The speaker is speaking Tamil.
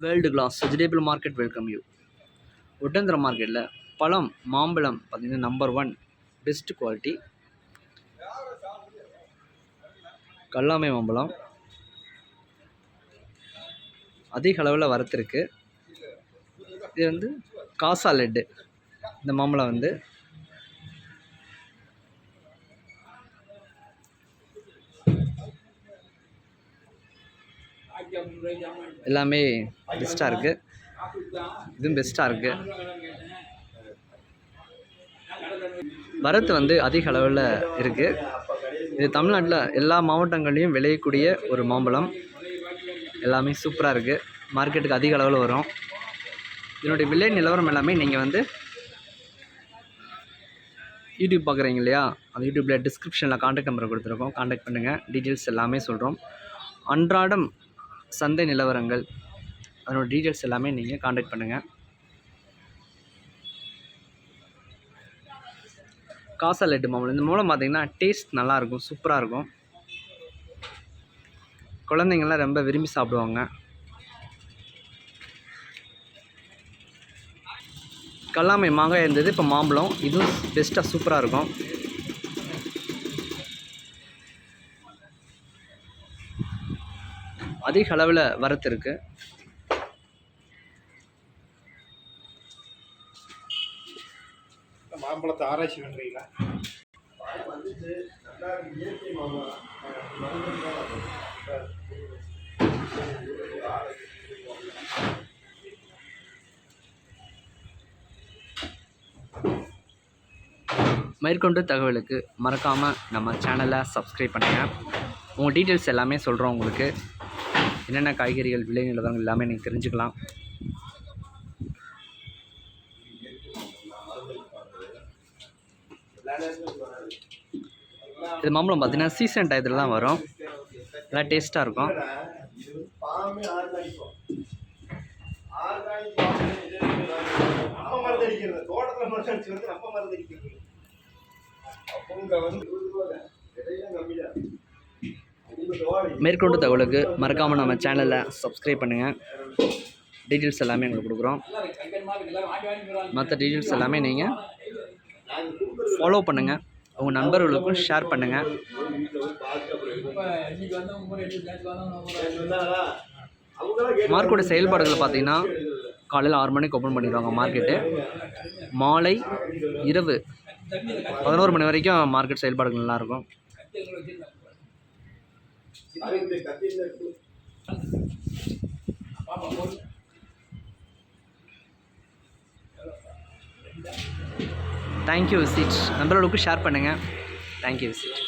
World class vegetable market welcome you. ஒட்டந்திர மார்க்கெட்டில் பழம் மாம்பழம் பார்த்திங்கன்னா நம்பர் 1 பெஸ்ட் குவாலிட்டி. கல்லாமை மாம்பழம் அதிக அளவில் வரத்திருக்கு. இது வந்து காசா லெட்டு. இந்த மாம்பழம் வந்து எல்லாமே பெஸ்ட்டாக இருக்குது. இதுவும் பெஸ்ட்டாக இருக்குது. வரத்து வந்து அதிக அளவில் இருக்குது. இது தமிழ்நாட்டில் எல்லா மாவட்டங்கள்லேயும் விளையக்கூடிய ஒரு மாம்பழம். எல்லாமே சூப்பராக இருக்குது. மார்க்கெட்டுக்கு அதிக அளவில் வரும். இதனுடைய விலை நிலவரம் எல்லாமே நீங்கள் வந்து யூடியூப் பார்க்குறீங்க இல்லையா, அந்த யூடியூப்பில் டிஸ்கிரிப்ஷனில் காண்டாக்ட் நம்பர் கொடுத்துருக்கோம். காண்டாக்ட் பண்ணுங்கள். டீட்டெயில்ஸ் எல்லாமே சொல்கிறோம். அன்றாடம் சந்தை நிலவரங்கள் அதனோட டீட்டெயில்ஸ் எல்லாமே நீங்கள் காண்டாக்ட் பண்ணுங்கள். காசா லெட்டு மாம்பழம். இந்த மூலம் பார்த்திங்கன்னா டேஸ்ட் நல்லாயிருக்கும், சூப்பராக இருக்கும். குழந்தைங்கள்லாம் ரொம்ப விரும்பி சாப்பிடுவாங்க. கல்லாமை மாங்காய் இருந்தது, இப்போ மாம்பழம். இதுவும் பெஸ்ட்டாக சூப்பராக இருக்கும். அதிக அளவில் வரத்து இருக்குது. மாம்பழத்தை ஆராய்ச்சி பண்ணுறீங்களா? மேற்கொண்டு தகவலுக்கு மறக்காமல் நம்ம சேனலை சப்ஸ்கிரைப் பண்ணுங்கள். உங்கள் டீட்டெயில்ஸ் எல்லாமே சொல்கிறோம். உங்களுக்கு என்னென்ன காய்கறிகள் விலை நிலவரங்கள் எல்லாமே நீங்கள் தெரிஞ்சுக்கலாம். இது மாம்பழம் பார்த்தீங்கன்னா சீசன் டயத்தில் தான் வரும். நல்லா டேஸ்ட்டாக இருக்கும். மேற்கொண்டு தகவலுக்கு மறக்காமல் நம்ம சேனலை சப்ஸ்கிரைப் பண்ணுங்கள். டீட்டெயில்ஸ் எல்லாமே எங்களுக்கு கொடுக்குறோம். மற்ற டீட்டெயில்ஸ் எல்லாமே நீங்கள் ஃபாலோ பண்ணுங்கள். உங்கள் நண்பர்களுக்கும் ஷேர் பண்ணுங்கள். மார்க்கெட்டோட செயல்பாடுகள் பார்த்திங்கன்னா காலையில் 6 மணிக்கு ஓப்பன் பண்ணிடுவாங்க மார்க்கெட்டு. மாலை இரவு 11 மணி வரைக்கும் மார்க்கெட் செயல்பாடுகள் நல்லாயிருக்கும். Thank you visit. நண்பர்களுக்கு ஷேர் பண்ணுங்கள். Thank you visit.